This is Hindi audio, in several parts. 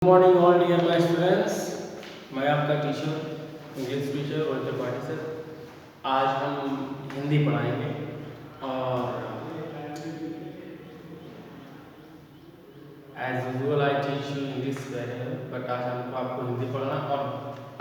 Good morning all dear my students. मैं आपका टीचर इंग्लिश टीचर और त्रिपाठी सर। आज हम हिंदी पढ़ाएंगे और as usual I teach you English very well, but आज हमको आपको हिंदी पढ़ना और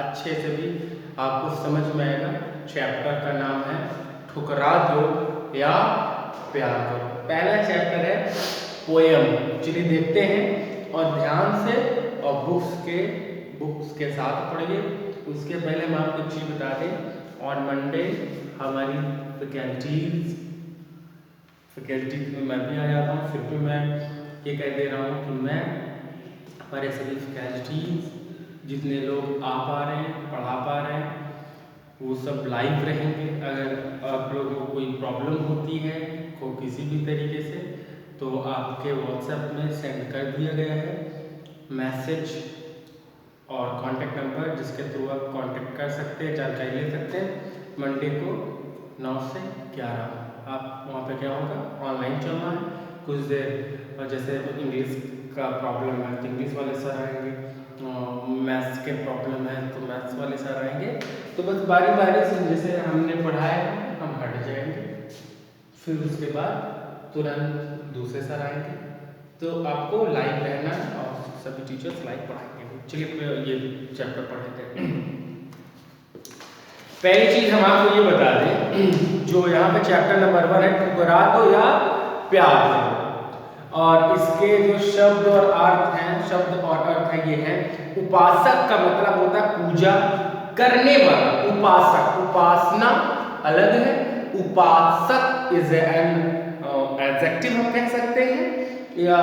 अच्छे से भी आपको समझ में आएगा। चैप्टर का नाम है ठुकरा दो या प्यार करो। पहला चैप्टर है पोएम। चलिए देखते हैं और ध्यान से और बुक्स के साथ पढ़िए। उसके पहले हम आपको एक चीज़ बता दें, ऑन मंडे हमारी फैकल्टीज में मैं भी आ जाता हूँ। फिर भी मैं ये कह दे रहा हूँ कि मैं हमारे सभी फैकल्टीज जितने लोग आ पा रहे हैं, पढ़ा पा रहे हैं, वो सब लाइव रहेंगे। अगर आप लोगों को कोई प्रॉब्लम होती है को किसी भी तरीके से, तो आपके व्हाट्सएप में सेंड कर दिया गया है मैसेज और कांटेक्ट नंबर, जिसके थ्रू आप कांटेक्ट कर सकते हैं, जानकारी ले सकते हैं। मंडे को 9 से 11 आप वहाँ पे क्या होगा, ऑनलाइन चलना है कुछ देर। और जैसे इंग्लिश का प्रॉब्लम है तो इंग्लिश वाले सर आएंगे, मैथ्स के प्रॉब्लम है तो मैथ्स वाले सर आएंगे। तो बस बारी बारी से जैसे हमने पढ़ाया है हम हट जाएंगे, फिर उसके बाद तुरंत दूसरे सर आएंगे। तो आपको लाइव रहना है और सभी टीचर्स लाइव पढ़ाएंगे। चलिए ये चैप्टर पढ़ लेते हैं। पहली चीज हम आपको ये बता दें, जो यहाँ पे चैप्टर नंबर 1 है ठुकरा दो या प्यार करो, और इसके जो शब्द और अर्थ हैं, शब्द और अर्थ है ये है। उपासक का मतलब होता है पूजा करने वाला। उपासक, उपासना अलग है, उपासक इज एन एडजेक्टिव हम कह सकते हैं, या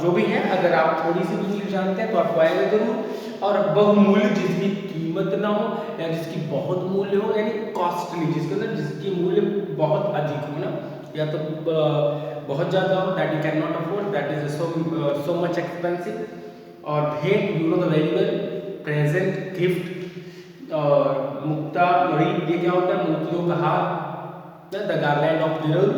जो भी है। अगर आप थोड़ी सी भी चीज जानते हैं तो आपको आएगा जरूर। और बहुमूल्य, जिसकी कीमत ना हो या जिसकी बहुत मूल्य हो, यानी कॉस्टली, जिसके अंदर जिसकी मूल्य बहुत अधिक हो ना, या तो बहुत ज़्यादा हो, that you can not afford, that is so much expensive. और भेंट, you know the very well, present, gift. और मुक्ता मणि, ये क्या होता है, मोतियों का हार, द गार्लैंड ऑफ पिरल।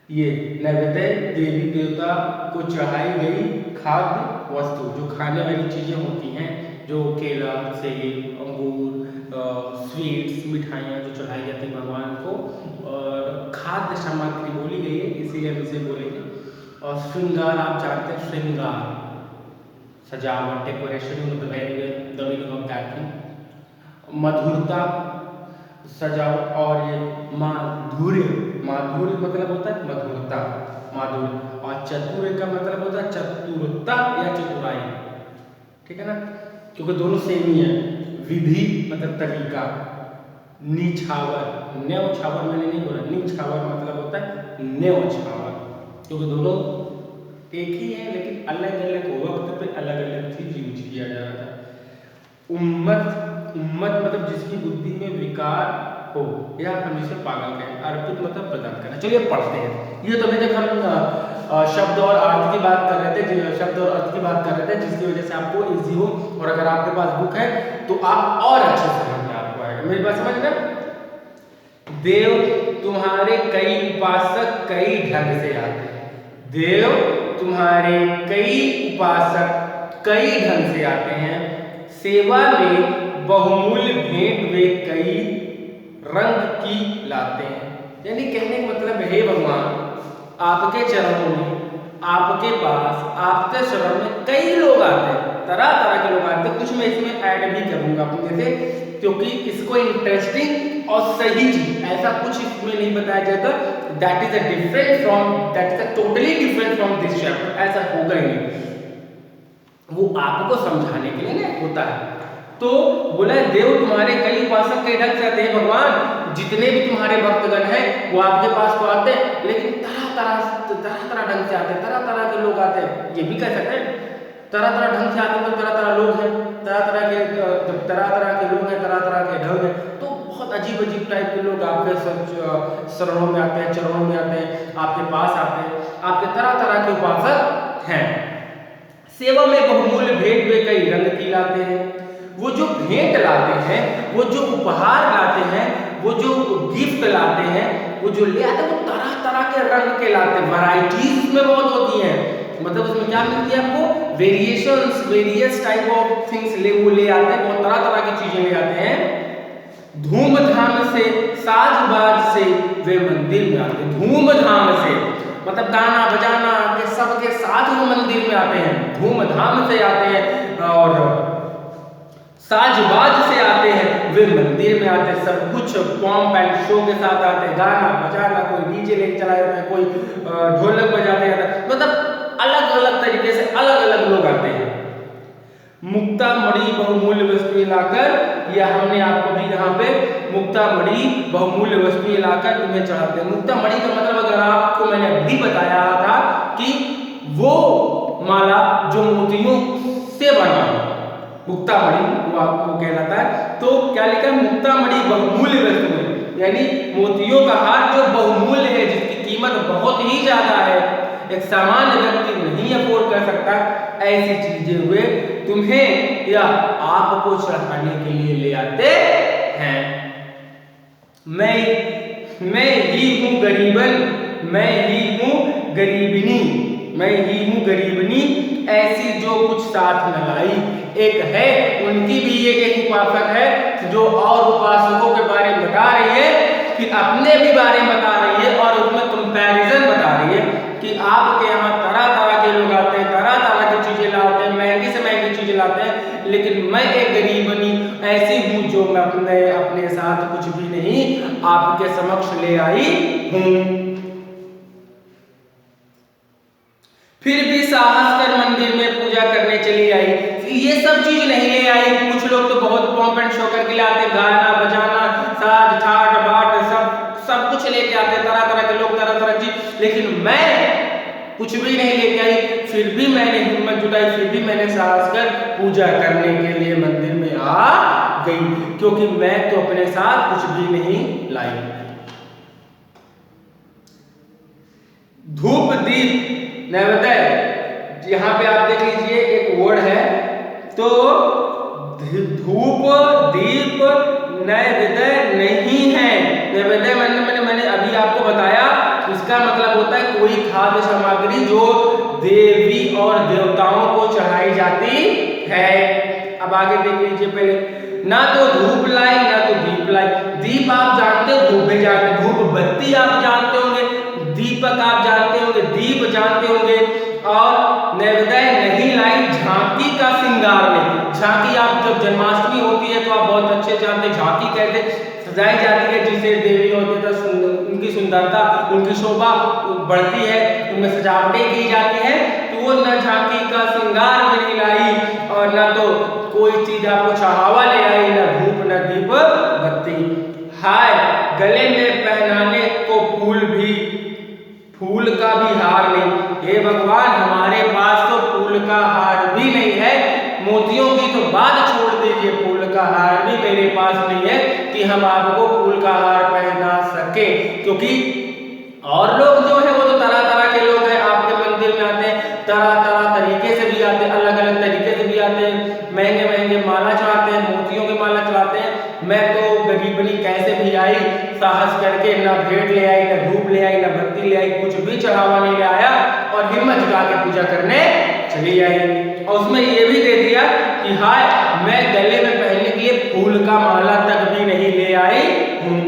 ये नैवेद्य, देवी देवता को चढ़ाई गई खाद्य वस्तु, जो खाने वाली चीजें होती हैं, जो केला, सेब, अंगूर, स्वीट्स, मिठाइयाँ जो चढ़ाई जाती हैं भगवान को, और खाद्य सामग्री बोली गई है, इसीलिए हम इसे बोलेंगे। और श्रृंगार, आप जानते हैं श्रृंगार, सजावट, decoration, the meaning of that thing. मधुरता, सजावट। और ये माधुर्य, माधुर्य मतलब होता है मधुरता, माधुर्य। और चतुर का मतलब होता है चतुरता या चतुराई, ठीक है ना, क्योंकि दोनों सेम ही है। विधि मतलब तरीका। निछावर, न्यौछावर मैंने नहीं बोला, निछावर मतलब होता है न्यौछावर, क्योंकि दोनों एक ही है लेकिन अलग अलग वक्त पे अलग अलग चीज यूज किया जा रहा था। उम्मत, उम्मत मतलब जिसकी बुद्धि में विकार हो, या हम जिसे पागल कहें। अर्पित मतलब प्रदान करना। चलिए पढ़ते हैं। ये तो अभी तक हम शब्द और अर्थ की बात कर रहे थे, शब्द और अर्थ की बात कर रहे थे, जिसकी वजह से आपको इजी हो, और अगर आपके पास बुक है तो आप और अच्छे से समझ में आपको आएगा। मेरी बात समझ में? देव तुम्हारे कई उपासक कई ढंग से आते हैं। देव तुम्हारे कई उपासक कई ढंग से आते हैं। सेवा में बहुमूल्य भेंट वे कई रंग की लाते हैं। यानी कहने का मतलब, हे भगवान, आपके चरणों में, आपके पास, आपके शरण में कई लोग आते हैं, तरह तरह के लोग आते हैं। कुछ मैं इसमें ऐड भी करूंगा अपने से, क्योंकि इसको इंटरेस्टिंग और सही चीज ऐसा कुछ इसमें नहीं बताया जाता। That is a different from, that is a totally different from this chapter. ऐसा होगा ही नहीं, वो आपको समझाने के लिए ना होता है। तो बोला देव तुम्हारे कई उपासक कई ढंग से आते हैं। भगवान, जितने भी तुम्हारे भक्तगण हैं वो आपके पास तो आते हैं, लेकिन तरह तरह ढंग से आते हैं, तरह तरह के लोग आते हैं। ये भी कह सकते हैं तरह तरह ढंग से आते हैं, तो तरह तरह लोग हैं, तरह तरह के लोग हैं, तरह तरह के ढंग हैं। तो बहुत अजीब अजीब टाइप के लोग आपके शरणों में आते हैं, चरणों में आते हैं, आपके पास आते हैं, आपके तरह तरह के उपासक हैं। सेवा में बहुमूल्य भेंट वे कई रंग की लाते हैं। वो जो भेंट लाते हैं, वो जो उपहार लाते हैं, वो जो गिफ्ट लाते हैं, वो जो ले आते हैं, वो तरह तरह के रंग के लाते हैं। वैरायटीज में बहुत होती हैं, मतलब उसमें क्या मिलती है आपको, वेरियस टाइप ऑफ थिंग्स वो ले आते हैं, बहुत तरह तरह की चीजें ले आते हैं। धूमधाम से साज-बाज से वे मंदिर में आते हैं। धूमधाम से मतलब गाना बजाना के सबके साथ वो मंदिर में आते हैं, धूमधाम से आते हैं और साज-बाज से आते हैं, वे मंदिर में आते हैं। सब कुछ पॉम्प एंड शो के साथ आते हैं, गाना बजाना, कोई डीजे लेके चला जाता है, कोई ढोलक बजाते जाता है, मतलब अलग अलग तरीके से अलग अलग लोग आते हैं। मुक्तामणि बहुमूल्य वस्तुएं लाकर, या हमने आपको भी यहाँ पे मुक्तामणि बहुमूल्य वस्तुएं लाकर तुम्हें चढ़ाते हैं। मुक्तामणि का मतलब अगर आपको मैंने अभी बताया था कि वो माला जो मोतियों से बना है, मुक्तामणि वो आपको कहलाता है। तो क्या लिखा है? मुक्तामणि बहुमूल्य वस्तुएं, यानी मोतियों का हार जो बहुमूल्य है, जिसकी कीमत बहुत ही ज्यादा है, एक सामान्य व्यक्ति नहीं अफोर्ड कर सकता, ऐसी चीजें हुए तुम्हें या आपको चढ़ाने के लिए ले आते हैं। मैं ही हूँ गरीबन, मैं ही हूँ गरीबनी, मैं ही हूँ गरीबनी, ऐसी जो कुछ साथ न लाई। एक है उनकी भी एक उपासक है जो और उपासकों के बारे में बता रही है, फिर अपने भी बारे में बता रही है और उसमें कंपैरिजन बता रही है कि आपके यहाँ तरह तरह के लोग आते हैं, तरह तरह की चीजें लाते हैं, महंगी से महंगी चीजें लाते हैं, लेकिन मैं एक गरीबनी ऐसी हूँ जो मैं अपने साथ कुछ भी नहीं आपके समक्ष ले आई हूँ। फिर भी साहस कर मंदिर में पूजा करने चली आई। ये सब चीज नहीं ले आई। कुछ लोग तो बहुत पॉम्प एंड शो करके लाते, गाना बजाना, साज ठाट बाट सब कुछ लेके आते, तरह तरह के लोग तरह तरह की, लेकिन मैं कुछ भी नहीं लेके आई। फिर भी मैंने हिम्मत जुटाई, फिर भी मैंने साहस कर पूजा करने के लिए मंदिर में आ गई, क्योंकि मैं तो अपने साथ कुछ भी नहीं लाई। धूप दीप नैवेद्य, यहाँ पे आप देख लीजिए एक वर्ड है, तो धूप दीप नैवेद्य नहीं है। नैवेद्य मैंने अभी आपको बताया, इसका मतलब होता है कोई खाद्य सामग्री जो देवी और देवताओं को चढ़ाई जाती है। अब आगे देख लीजिए, पहले ना तो धूप लाई ना तो दीप लाई। दीप आप जानते हो, धूप भी जानते, धूप बत्ती आप जानते होंगे, दीपक आप जानते होंगे, दीप जानते होंगे, और नैवेद्य नहीं लाई झांकी का श्रृंगार नहीं। झांकी आप जब जन्माष्टमी होती है तो आप बहुत अच्छे जानते, झांकी कहते सजाई जाती है, जिसे देवी और देवता उनकी सुंदरता उनकी शोभा बढ़ती है, उनमें सजावटें की जाती है, तो वो न झांकी का श्रृंगार में नहीं लाई और न तो कोई चीज आपको चढ़ावा ले आई, न धूप न दीप बत्ती। हाय गले में पहनाने को फूल का भी हार नहीं। हे भगवान, हमारे पास तो फूल का हार भी नहीं है, मोतियों की तो बात छोड़ दीजिए, फूल का हार भी मेरे पास नहीं है कि हम आपको फूल का हार पहना सके। क्योंकि और लोग जो है वो तो तरह तरह के लोग हैं, आपके मंदिर में आते हैं, तरह तरह तरीके से भी आते हैं, अलग अलग तरीके से भी आते हैं, महंगे महंगे माला चढ़ाते हैं, मोतियों की माला चढ़ाते हैं। मैं तो गरीबनी कैसे भी आई, साहस करके ना भेंट ले आई, ना धूप ले आई, ना बत्ती ले आई, कुछ भी चढ़ावा नहीं ले आया और हिम्मत जुटा के पूजा करने चली आई। और उसमें ये भी दे दिया कि हाय मैं गले में पहनने के लिए फूल का माला तक भी नहीं ले आई हूँ।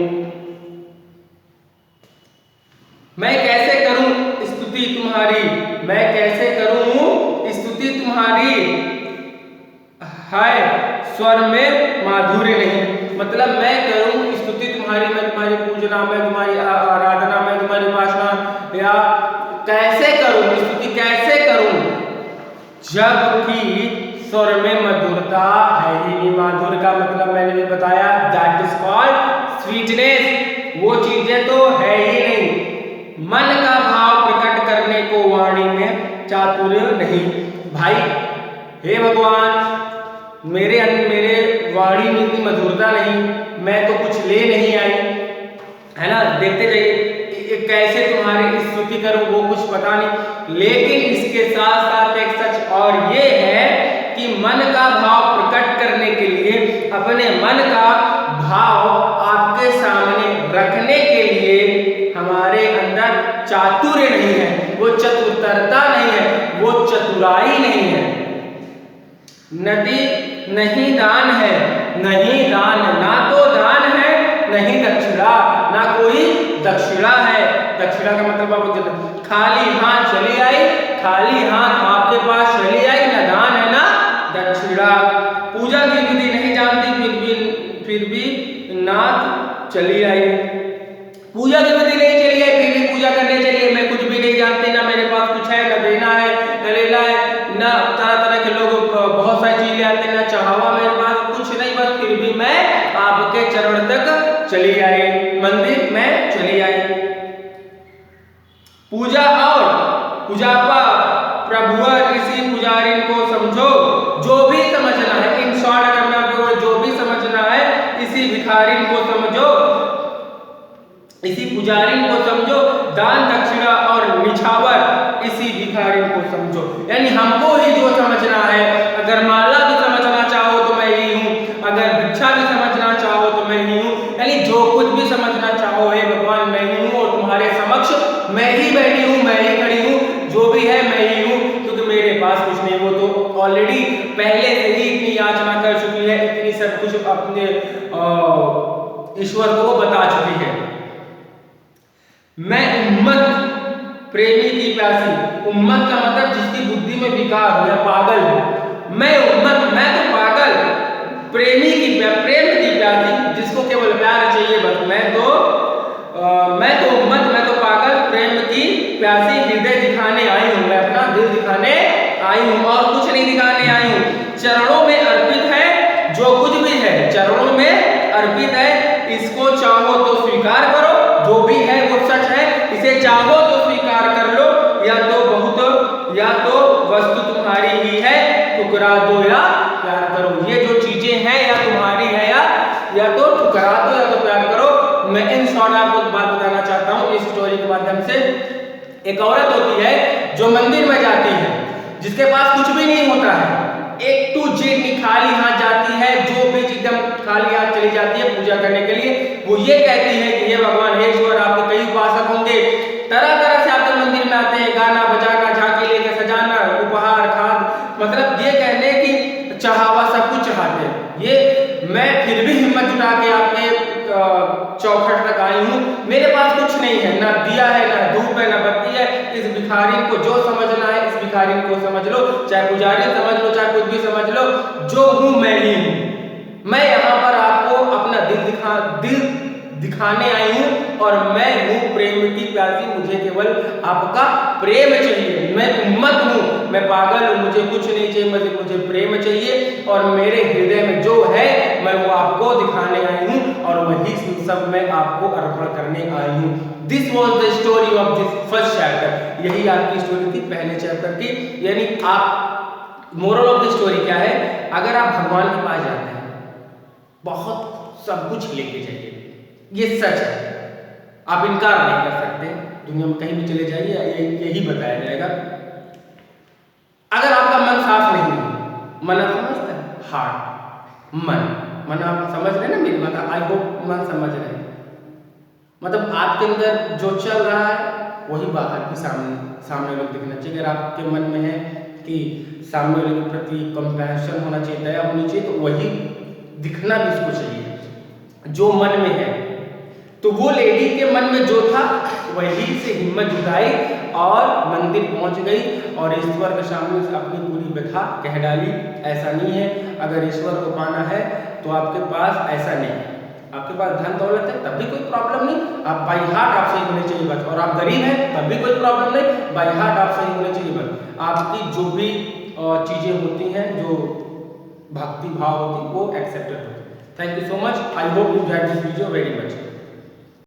मैं कैसे करूं स्तुति तुम्हारी, मैं कैसे करूं स्तुति तुम्हारी, हाय स्वर में माधुर्य नहीं। मतलब मैं करूं स्तुति तुम्हारी, मैं तुम्हारी पूजना, मैं तुम्हारी आराधना, मैं तुम्हारी उपासना, या कैसे करूं स्तुति, कैसे करूं जबकि स्वर में मधुरता है ही नहीं। माधुर्य का मतलब मैंने भी बताया, दैट इज कॉल्ड स्वीटनेस। वो चीजें तो है ही नहीं। मन का भाव प्रकट करने को वाणी में चातुर्य नहीं। भाई हे भगवान, मेरे वाणी में इतनी मधुरता नहीं, मैं तो कुछ ले नहीं आई, है ना। देखते जाइए कैसे तुम्हारी स्तुति करूं, वो कुछ पता नहीं। लेकिन इसके साथ साथ एक सच और ये है कि मन का भाव प्रकट करने के लिए, अपने मन का भाव आपके सामने रखने के लिए हमारे अंदर चातुर्य नहीं है, वो चतुरता नहीं है, वो चतुराई नहीं है। नदी नहीं दान है, नहीं दान, ना तो दान है नहीं दक्षिणा, ना कोई दक्षिणा है। दक्षिणा का मतलब आप खाली हाथ चली आई, खाली हाथ आपके पास चली आई, ना दान है ना दक्षिणा। पूजा की विधि नहीं जानती फिर भी नाथ चली आई। पूजा की विधि नहीं चली आई फिर भी पूजा करने चलिए। मैं कुछ भी नहीं जानती, ना मेरे पास कुछ है, ना देना है ना लेना है, ना तरह तरह के लोग बहुत सारी चीज ले आते हैं, ना चाहवा मेरे पास कुछ नहीं, बस फिर भी मैं आपके चरण तक चली आई, मंदिर में चली आई। पूजा और पूजापा प्रभुवर इसी पुजारी को समझो, जो भी समझना है। इन शॉर्ट अगर मैं आपको जो भी समझना है इसी भिखारी को समझो, इसी पुजारी को समझो, दान दक्षिणा और निछावर इसी भिखारी को समझो। यानी हमको ही जो समझना है, अगर माला भी समझना चाहो तो मैं ही हूँ, अगर भिक्षा भी समझना चाहो तो मैं ही हूँ, यानी जो कुछ भी समझना चाहो हे भगवान मैं ही हूँ, और तुम्हारे समक्ष मैं ही बैठी हूँ, मैं ही खड़ी हूँ, जो भी है मैं ही हूँ, क्योंकि मेरे पास कुछ नहीं। वो तो ऑलरेडी पहले से ही इतनी याचना कर चुकी है, इतनी सब कुछ अपने ईश्वर को बता चुकी है। मैं उम्मत प्रेमी की प्यासी, उम्मत का मतलब जिसकी बुद्धि में विकार हो या पागल हो। मैं उम्मत, मैं तो पागल, प्रेमी की प्रेम की प्यासी, जिसको केवल प्यार चाहिए बस। मैं तो उम्मत, मैं तो पागल, प्रेम की प्यासी, हृदय दिखाने आई हूँ, मैं अपना दिल दिखाने आई हूँ और कुछ नहीं दिखाने आई हूँ। चरणों में अर्पित है जो कुछ भी है, चरणों में अर्पित है, इसको चाहो तो स्वीकार करो, जो भी है वो सच है, इसे चाहो तो स्वीकार कर लो, या तो वस्तु तुम्हारी ही है, ठुकरा दो या प्यार करो। ये जो चीजें हैं या तुम्हारी है या तो ठुकरा दो या तो प्यार करो। मैं इन शॉर्ट आपको बात बताना चाहता हूँ इस स्टोरी के माध्यम से। एक औरत होती है जो मंदिर में जाती है, जिसके पास कुछ भी नहीं होता है, एक टू जेड खाली हाथ जाती है, जो भी एकदम खाली हाथ चली जाती है पूजा करने के लिए। वो ये कहती है कि हे भगवान, हे ईश्वर, आपके कई उपासक होंगे, तरह तरह से आपके मंदिर में आते हैं, गाना बजाना, झांकी लेके सजाना, उपहार खाद, मतलब ये कहने की चाहवा सब कुछ चाहते हैं। ये मैं फिर भी हिम्मत जुटा के आपके चौखट तक आई हूँ, मेरे पास कुछ नहीं है, ना दिया है, ना धूप है, ना बत्ती है। इस भिखारी को जो समझना है इस भिखारी को समझ लो, चाहे पुजारी समझ लो, चाहे कुछ भी समझ लो, जो हूँ मैं ही हूँ। मैं यहाँ पर आपको अपना दिल दिखाने आई हूँ, और मैं हूँ प्रेम की प्यासी, मुझे केवल आपका प्रेम चाहिए। मैं उम्मत हूँ, मैं पागल हूँ, मुझे कुछ नहीं चाहिए, मुझे प्रेम चाहिए, और मेरे हृदय में जो है मैं वो आपको दिखाने आई हूँ, और वही सब मैं आपको अर्पण करने आई हूँ। This was the story of this first chapter. यही आपकी स्टोरी थी पहले चैप्टर की। यानी आप, मोरल ऑफ द स्टोरी क्या है, अगर आप भगवान के पास जाते हैं, बहुत सब कुछ लेके जाइए, ये सच है, आप इनकार नहीं कर सकते। दुनिया में कहीं भी चले जाइए यही बताया जाएगा। अगर आपका मन साफ नहीं है, मन आप समझते हैं, हार्ट, मन आप समझ रहे हैं ना मेरी बात, आई होप मन समझ रहे हैं। मतलब आपके अंदर जो चल रहा है वही बाहर के सामने लोग दिखना चाहिए। अगर आपके मन में है कि सामने वाले के प्रति कंपैशन होना चाहिए, दया होनी चाहिए, तो वही दिखना भी उसको चाहिए जो मन में है। तो वो लेडी के मन में जो था वही से हिम्मत जुटाई और मंदिर पहुंच गई, और ईश्वर के सामने अपनी पूरी व्यथा कह डाली। ऐसा नहीं है, अगर ईश्वर को पाना है तो आपके पास ऐसा नहीं है, आपके पास धन दौलत है तब भी कोई प्रॉब्लम नहीं, आप बाई हार्ट आप सही होने चाहिए बस, और आप गरीब हैं तब भी कोई प्रॉब्लम नहीं, बाई हार्ट आप सही होने चाहिए बस। आपकी जो भी चीजें होती हैं, जो भक्ति भाव होती है, वो एक्सेप्टेड होती है। Thank you so much, I hope you enjoyed this video very much.